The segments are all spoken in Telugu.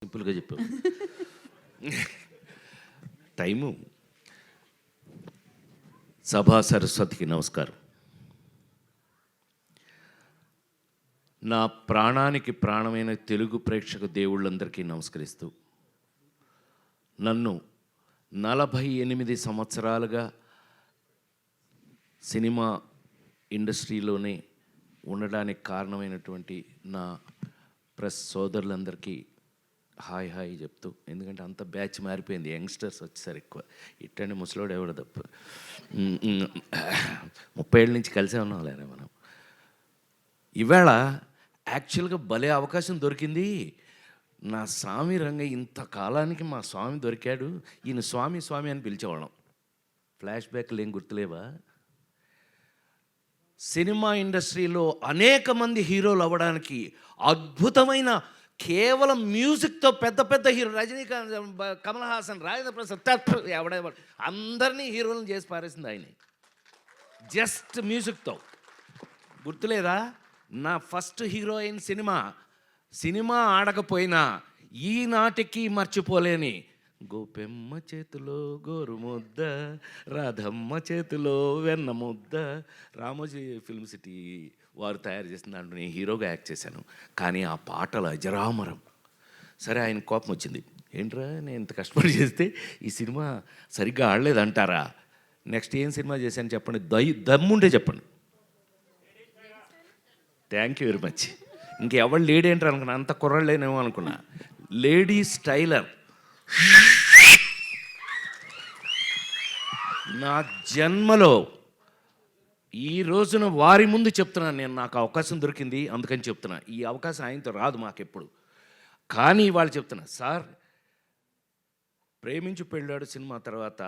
సింపుల్గా చెప్పావు. టైము. సభా సరస్వతికి నమస్కారం. నా ప్రాణానికి ప్రాణమైన తెలుగు ప్రేక్షక దేవుళ్ళందరికీ నమస్కరిస్తూ, నన్ను 48 సంవత్సరాలుగా సినిమా ఇండస్ట్రీలోనే ఉండడానికి కారణమైనటువంటి నా ప్రెస్ సోదరులందరికీ హాయ్ హాయ్ చెప్తూ, ఎందుకంటే అంత బ్యాచ్ మారిపోయింది, యంగ్స్టర్స్ వచ్చేసారు ఎక్కువ. ఇట్టండి ముసలోడు ఎవడు తప్ప 30 ఏళ్ళ నుంచి కలిసే ఉన్నాం లేరా మనం. ఇవాళ యాక్చువల్గా భలే అవకాశం దొరికింది. నా స్వామి రంగ ఇంతకాలానికి మా స్వామి దొరికాడు. ఈయన స్వామి స్వామి అని పిలిచేవాళ్ళం. ఫ్లాష్ బ్యాక్లు ఏం గుర్తులేవా? సినిమా ఇండస్ట్రీలో అనేక మంది హీరోలు అవ్వడానికి అద్భుతమైన, కేవలం మ్యూజిక్తో పెద్ద పెద్ద హీరో రజనీకాంత్, కమల్ హాసన్, రాజేంద్ర ప్రసాద్, ఎవడెవడు అందరినీ హీరోలను చేసి పారేసింది ఆయన. జస్ట్ మ్యూజిక్తో. గుర్తులేదా? నా ఫస్ట్ హీరోయిన్ సినిమా ఆడకపోయినా ఈనాటికి మర్చిపోలేని గోపెమ్మ చేతిలో గోరు ముద్ద, రాధమ్మ చేతిలో వెన్న ముద్ద, రామోజీ ఫిల్మ్ సిటీ వారు తయారు చేసిన దాంట్లో నేను హీరోగా యాక్ట్ చేశాను. కానీ ఆ పాటలు అజరామరం. సరే, ఆయన కోపం వచ్చింది. ఏంట్రా నేను ఇంత కష్టపడి చేస్తే ఈ సినిమా సరిగ్గా ఆడలేదంటారా? నెక్స్ట్ ఏం సినిమా చేశాను చెప్పండి, దమ్ముంటే చెప్పండి. Thank you very much. ఇంకెవరు లేడీ ఏంటారు అనుకున్నా, అంత కుర్రలేనేమో అనుకున్నా. Lady styler. నా జన్మలో ఈ రోజున వారి ముందు చెప్తున్నాను, నేను నాకు అవకాశం దొరికింది అందుకని చెప్తున్నా. ఈ అవకాశం ఆయనతో రాదు మాకెప్పుడు. కానీ వాళ్ళు చెప్తున్నా, సార్ ప్రేమించి పెళ్ళాడు సినిమా తర్వాత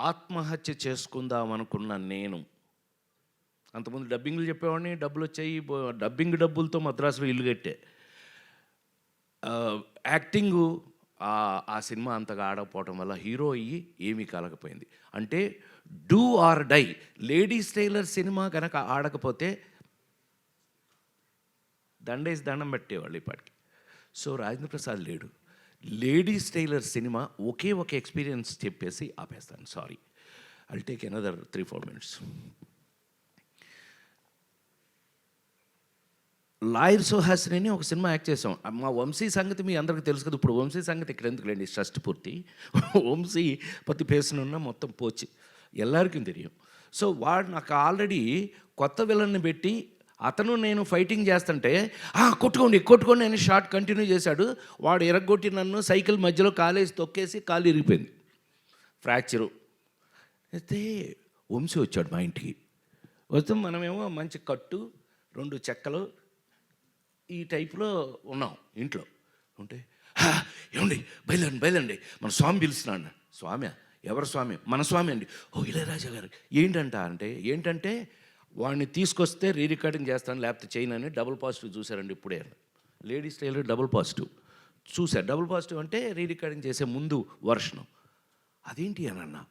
ఆత్మహత్య చేసుకుందాం అనుకున్న నేను, అంతకుముందు డబ్బింగ్లు చెప్పేవాడిని, డబ్బులు వచ్చాయి, డబ్బింగ్ డబ్బులతో మద్రాసులో ఇల్లు కట్టే. యాక్టింగు ఆ సినిమా అంతగా ఆడకపోవటం వల్ల హీరో అయ్యి ఏమీ కలగపోయింది. అంటే do or die. Ladies tailor cinema కనుక ఆడకపోతే దండేసి దండం పెట్టేవాళ్ళు ఇప్పటికి. సో రాజేంద్ర ప్రసాద్ లేడు. లేడీస్ టైలర్ సినిమా ఒకే ఒక ఎక్స్పీరియన్స్ చెప్పేసి ఆపేస్తాను. Sorry, I'll take another 3-4 minutes. Lawyer Suhasini అని ఒక సినిమా యాక్ట్ చేసాం. మా వంశీ సంగతి మీ అందరికీ తెలుసు కదా. ఇప్పుడు వంశీ సంగతి ఇక్కడ ఎందుకు లేండి, షష్టి పూర్తి. వంశీ పత్తి పేసునున్న మొత్తం పోచి ఎల్లరికీ తెలియం. సో వాడు నాకు ఆల్రెడీ కొత్త విలన్ని పెట్టి అతను నేను ఫైటింగ్ చేస్తుంటే కొట్టుకోండి అని షార్ట్ కంటిన్యూ చేశాడు. వాడు ఎరగొట్టి నన్ను సైకిల్ మధ్యలో కాలేసి తొక్కేసి కాలు ఇరిగిపోయింది, ఫ్రాక్చరు. అయితే వంశీ వచ్చాడు మా ఇంటికి. వస్తే మనమేమో మంచి కట్టు, 2 చెక్కలు ఈ టైప్లో ఉన్నాం ఇంట్లో ఉంటే, ఏమండి బయలండి మన స్వామి పిలుస్తున్నాడు. స్వామి? ఎవరు స్వామి? మన స్వామి అండి. ఓ ఇళయరాజా గారు. ఏంటంటే వాడిని తీసుకొస్తే రీ రికార్డింగ్ చేస్తాను లేకపోతే చేయను అని డబుల్ పాజిటివ్ చూశారండి ఇప్పుడే. లేడీస్ టైలర్ డబుల్ పాజిటివ్ చూశారు. డబుల్ పాజిటివ్ అంటే రీ రికార్డింగ్ చేసే ముందు వర్షను. అదేంటి అని అన్నా,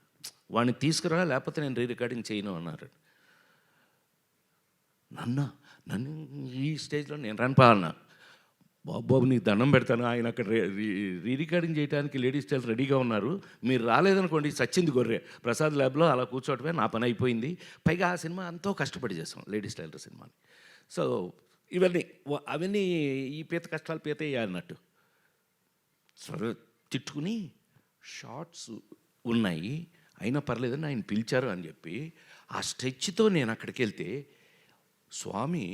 వాడిని తీసుకురా లేకపోతే నేను రీ రికార్డింగ్ చేయను అన్నారు. నన్ను ఈ స్టేజ్లో నేను రానిపోవాలన్నా, బాబు నీకు దండం పెడతాను, ఆయన అక్కడ రీ రికార్డింగ్ చేయడానికి లేడీస్ టైలర్ రెడీగా ఉన్నారు, మీరు రాలేదనుకోండి సచ్చింది గొర్రె. ప్రసాద్ ల్యాబ్లో అలా కూర్చోవటమే నా పని అయిపోయింది. పైగా ఆ సినిమా ఎంతో కష్టపడి చేసాం, లేడీస్ టైలర్ సినిమాని. సో అవన్నీ ఈ పీత కష్టాలు పీత అన్నట్టు సరే తిట్టుకుని, షార్ట్స్ ఉన్నాయి అయినా పర్లేదని ఆయన పిలిచారు అని చెప్పి ఆ స్ట్రెచ్తో నేను అక్కడికి వెళ్తే స్వామి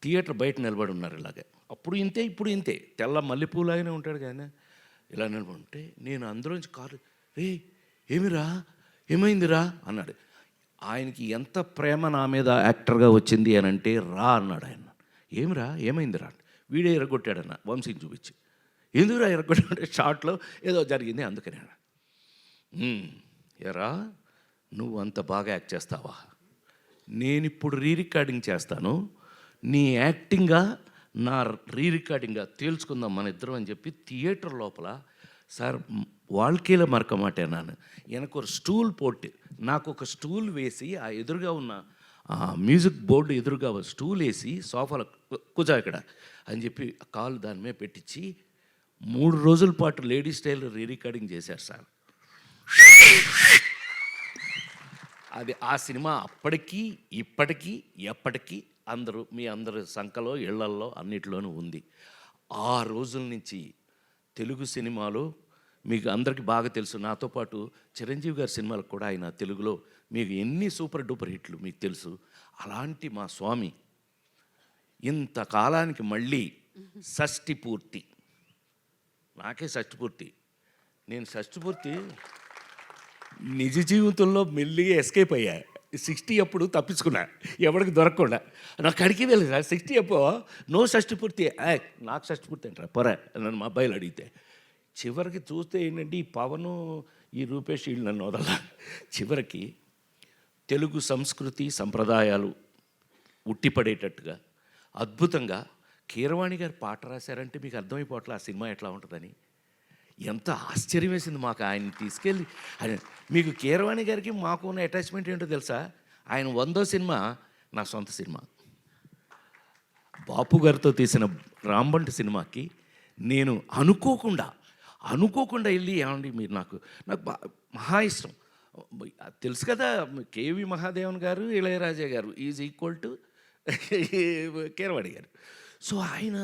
థియేటర్ బయట నిలబడి ఉన్నారు ఇలాగే. అప్పుడు ఇంతే ఇప్పుడు ఇంతే, తెల్ల మల్లెపూలాగానే ఉంటాడు కానీ ఇలా నిలబడి ఉంటే నేను అందులోంచి కారు, ఏమైందిరా అన్నాడు. ఆయనకి ఎంత ప్రేమ నా మీద యాక్టర్గా వచ్చింది అని అంటే రా అన్నాడు ఆయన. ఏమైందిరా? వీడే ఎరగొట్టాడన్న వంశీని చూపించి. ఎందుకురా ఎరగొట్టాడంటే షార్ట్లో ఏదో జరిగింది అందుకనే. ఎరా నువ్వు అంత బాగా యాక్ట్ చేస్తావా? నేను ఇప్పుడు రీ రికార్డింగ్ చేస్తాను, నీ యాక్టింగ్గా నా రీ రికార్డింగ్గా తేల్చుకుందాం మన ఇద్దరం అని చెప్పి థియేటర్ లోపల సార్ வாழ்க்கையில் மறக்க மாட்டேன் நான். எனக்கு ஒரு ஸ்டூல் போட்டு నాకు ఒక స్టూల్ వేసి ఆ ఎదురుగా ఉన్న మ్యూజిక్ బోర్డు ఎదురుగా స్టూల్ వేసి సోఫాలో కూర్చో ఇక్కడ అని చెప్పి కాలు దాని మీద పెట్టించి 3 రోజుల పాటు లేడీస్ టైలర్ రికార్డింగ్ చేశారు సార్. అది ఆ సినిమా అప్పటికీ ఇప్పటికీ ఎప్పటికీ అందరూ మీ అందరి సంఖలో ఇళ్లల్లో అన్నిటిలోనూ ఉంది. ఆ రోజుల నుంచి తెలుగు సినిమాలో మీకు అందరికీ బాగా తెలుసు, నాతో పాటు చిరంజీవి గారి సినిమాలకు కూడా ఆయన తెలుగులో మీకు ఎన్ని సూపర్ డూపర్ హిట్లు మీకు తెలుసు. అలాంటి మా స్వామి ఇంతకాలానికి మళ్ళీ షష్ఠి పూర్తి, నాకే షష్ఠి పూర్తి, నేను షష్ఠి పూర్తి నిజ జీవితంలో మెల్లిగా ఎస్కేప్ అయ్యా. 60 అప్పుడు తప్పించుకున్నా, ఎవరికి దొరకకుండా. నాకు అడిగి వెళ్ళదు సార్ 60 అప్పో నో షష్ఠి పూర్తి, నాకు షష్ఠి పూర్తి అంటారా పొర నన్ను మా అబ్బాయిలు అడిగితే. చివరికి చూస్తే ఏంటంటే ఈ పవను ఈ రూపేష్ వీళ్ళు నన్ను వదల. చివరికి తెలుగు సంస్కృతి సంప్రదాయాలు ఉట్టిపడేటట్టుగా అద్భుతంగా కీరవాణి గారు పాట రాశారంటే మీకు అర్థమైపోవట్లే ఆ సినిమా ఎట్లా ఉంటుందని. ఎంత ఆశ్చర్యం వేసింది మాకు ఆయన తీసుకెళ్ళి. ఆయన మీకు కీరవాణి గారికి మాకు ఉన్న అటాచ్మెంట్ ఏంటో తెలుసా? ఆయన 100వ సినిమా నా సొంత సినిమా. బాపు గారితో తీసిన రాంబంటి సినిమాకి నేను అనుకోకుండా వెళ్ళి, ఏమండి మీరు నాకు మహా ఇష్టం తెలుసు కదా, కేవి మహాదేవన్ గారు ఇళయరాజా గారు ఈజ్ ఈక్వల్ టు కీరవాణి గారు. సో ఆయన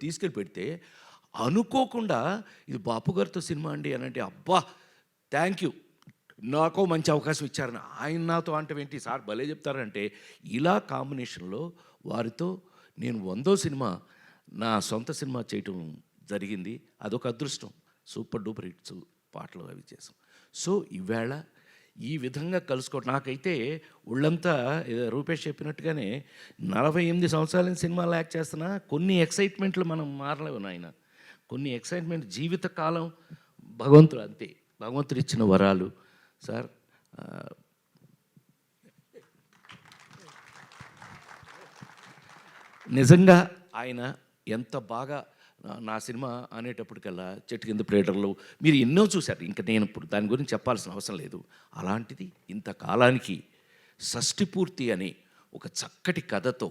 తీసుకెళ్ళి పెడితే అనుకోకుండా ఇది బాపు గారితో సినిమా అండి అని అంటే, అబ్బా థ్యాంక్ యూ, నాకో మంచి అవకాశం ఇచ్చారని. ఆయన నాతో అంటే ఏంటి సార్ భలే చెప్తారంటే, ఇలా కాంబినేషన్లో వారితో నేను 100వ సినిమా నా సొంత సినిమా చేయటం జరిగింది. అదొక అదృష్టం. సూపర్ డూపర్ హిట్స్ పాటలు అవి చేసాం. సో ఈవేళ ఈ విధంగా కలుసుకోవడం నాకైతే ఒళ్ళంతా రూపేష్ చెప్పినట్టుగానే 48 సంవత్సరాల సినిమాలు యాక్ట్ చేస్తున్నా కొన్ని ఎక్సైట్మెంట్లు మనం మారలేవు నాయన. కొన్ని ఎక్సైట్మెంట్ జీవితకాలం భగవంతుడు అంతే, భగవంతుడు ఇచ్చిన వరాలు సార్. నిజంగా ఆయన ఎంత బాగా నా సినిమా అనేటప్పటికల్లా చెట్టు కింద ప్రేటర్లు మీరు ఎన్నో చూశారు, ఇంకా నేను ఇప్పుడు దాని గురించి చెప్పాల్సిన అవసరం లేదు. అలాంటిది ఇంతకాలానికి షష్ఠి పూర్తి అనే ఒక చక్కటి కథతో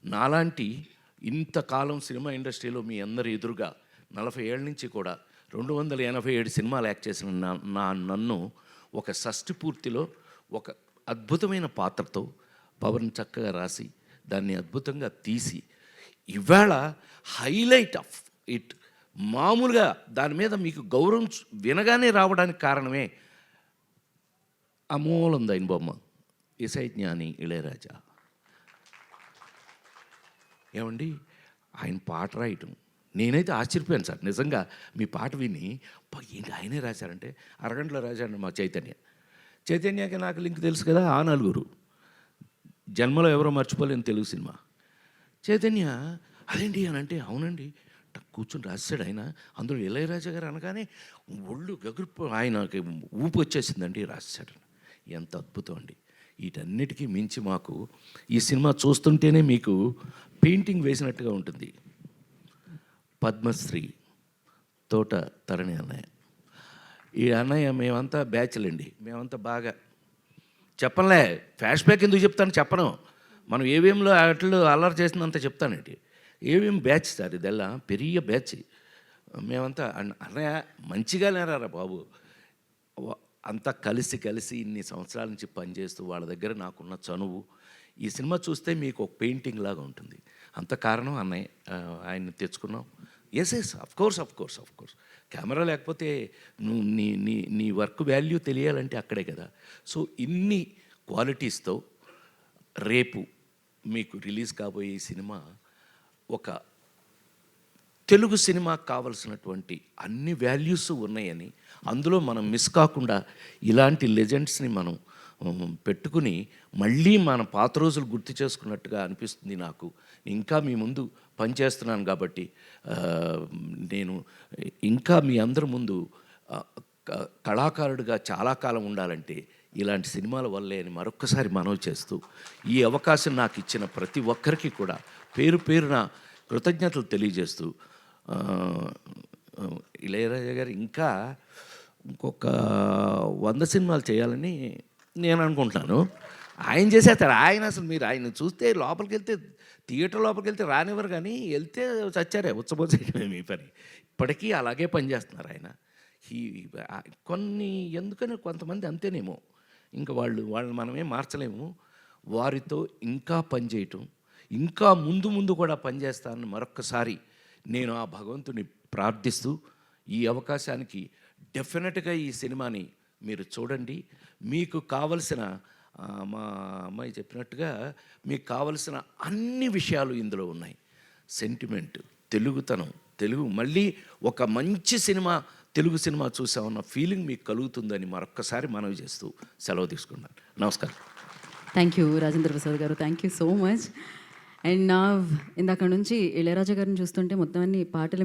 నాలాంటి ఇంతకాలం సినిమా ఇండస్ట్రీలో మీ అందరి ఎదురుగా 40 ఏళ్ళ నుంచి కూడా 287 సినిమాలు యాక్ట్ చేసిన నన్ను ఒక షష్ఠి పూర్తిలో ఒక అద్భుతమైన పాత్రతో పవన్ చక్కగా రాసి దాన్ని అద్భుతంగా తీసి ఇవాళ హైలైట్ ఆఫ్ ఇట్. మామూలుగా దాని మీద మీకు గౌరవం వినగానే రావడానికి కారణమే అమూలందైన బొమ్మ ఇసై జ్ఞాని ఇళయరాజా. ఏమండి ఆయన పాట రాయటం నేనైతే ఆశ్చర్యపోయాను సార్. నిజంగా మీ పాట విని ఏంటి ఆయనే రాశారంటే, అరగంటలో రాశాడు మా చైతన్యకి నాకు లింక్ తెలుసు కదా, ఆ నలుగురు జన్మలో ఎవరో మర్చిపోలేని తెలుగు సినిమా. చైతన్య అదేంటి అని అంటే, అవునండి కూర్చొని రాశాడు ఆయన. అందులో ఇళయరాజా గారు అనగానే ఒళ్ళు గగురు ఆయనకి ఊపు వచ్చేసిందండి, రాశాడు. ఎంత అద్భుతం అండి. వీటన్నిటికీ మించి మాకు ఈ సినిమా చూస్తుంటేనే మీకు పెయింటింగ్ వేసినట్టుగా ఉంటుంది. పద్మశ్రీ తోట తరణి అన్నయ్య, ఈ అన్నయ్య మేమంతా బ్యాచ్లండి, మేమంతా బాగా చెప్పనులే, ఫ్లాష్ బ్యాక్ ఎందుకు చెప్తాను చెప్పను, మనం ఏవిఎంలో అట్లు అల్లరి చేసినంత చెప్తానండి. ఏవిఎం బ్యాచ్ సార్, ఇదెల్లా పెరియ బ్యాచ్. మేమంతా అన్నయ్య మంచిగా లేరారా బాబు, అంతా కలిసి ఇన్ని సంవత్సరాల నుంచి పనిచేస్తూ వాళ్ళ దగ్గర నాకున్న చనువు. ఈ సినిమా చూస్తే మీకు ఒక పెయింటింగ్ లాగా ఉంటుంది. అంత కారణం అన్నయ్య, ఆయన్ని తెచ్చుకున్నాం. ఎస్ అఫ్ కోర్స్ కెమెరా లేకపోతే నువ్వు నీ వర్క్ వాల్యూ తెలియాలంటే అక్కడే కదా. సో ఇన్ని క్వాలిటీస్తో రేపు మీకు రిలీజ్ కాబోయే ఈ సినిమా ఒక తెలుగు సినిమాకు కావలసినటువంటి అన్ని వాల్యూస్ ఉన్నాయని, అందులో మనం మిస్ కాకుండా ఇలాంటి లెజెండ్స్ని మనం పెట్టుకుని మళ్ళీ మన పాత రోజులు గుర్తు చేసుకున్నట్టుగా అనిపిస్తుంది నాకు. ఇంకా మీ ముందు పనిచేస్తున్నాను కాబట్టి నేను ఇంకా మీ అందరి ముందు కళాకారుడిగా చాలా కాలం ఉండాలంటే ఇలాంటి సినిమాల వల్లే అని మరొక్కసారి మనవి చేస్తూ, ఈ అవకాశం నాకు ఇచ్చిన ప్రతి ఒక్కరికి కూడా పేరు పేరున కృతజ్ఞతలు తెలియజేస్తూ, ఇళయరాజా గారు ఇంకా ఇంకొక 100 సినిమాలు చేయాలని నేను అనుకుంటున్నాను. ఆయన చేసేస్తాడు. ఆయన అసలు మీరు ఆయన చూస్తే లోపలికెళ్తే థియేటర్ లోపలికెళ్తే రానివ్వరు కానీ వెళ్తే చచ్చారే ఉచ్చబోసేయడమే మీ పని. ఇప్పటికీ అలాగే పనిచేస్తున్నారు ఆయన. ఈ కొన్ని ఎందుకని కొంతమంది అంతేనేమో ఇంకా వాళ్ళని మనమేం మార్చలేము. వారితో ఇంకా పనిచేయటం, ఇంకా ముందు ముందు కూడా పనిచేస్తానని మరొక్కసారి నేను ఆ భగవంతుని ప్రార్థిస్తూ ఈ అవకాశానికి డెఫినెట్గా ఈ సినిమాని మీరు చూడండి. మీకు కావలసిన మా అమ్మాయి చెప్పినట్టుగా మీకు కావలసిన అన్ని విషయాలు ఇందులో ఉన్నాయి. సెంటిమెంట్, తెలుగుతనం, తెలుగు మళ్ళీ ఒక మంచి సినిమా, తెలుగు సినిమా చూసామన్న ఫీలింగ్ మీకు కలుగుతుందని మరొక్కసారి మనవి చేస్తూ సెలవు తీసుకున్నాను. నమస్కారం. థ్యాంక్ యూ రాజేంద్ర ప్రసాద్ గారు, thank you so much. And నా ఇందాక నుంచి ఇళయరాజా గారిని చూస్తుంటే మొత్తం అన్ని పాటలు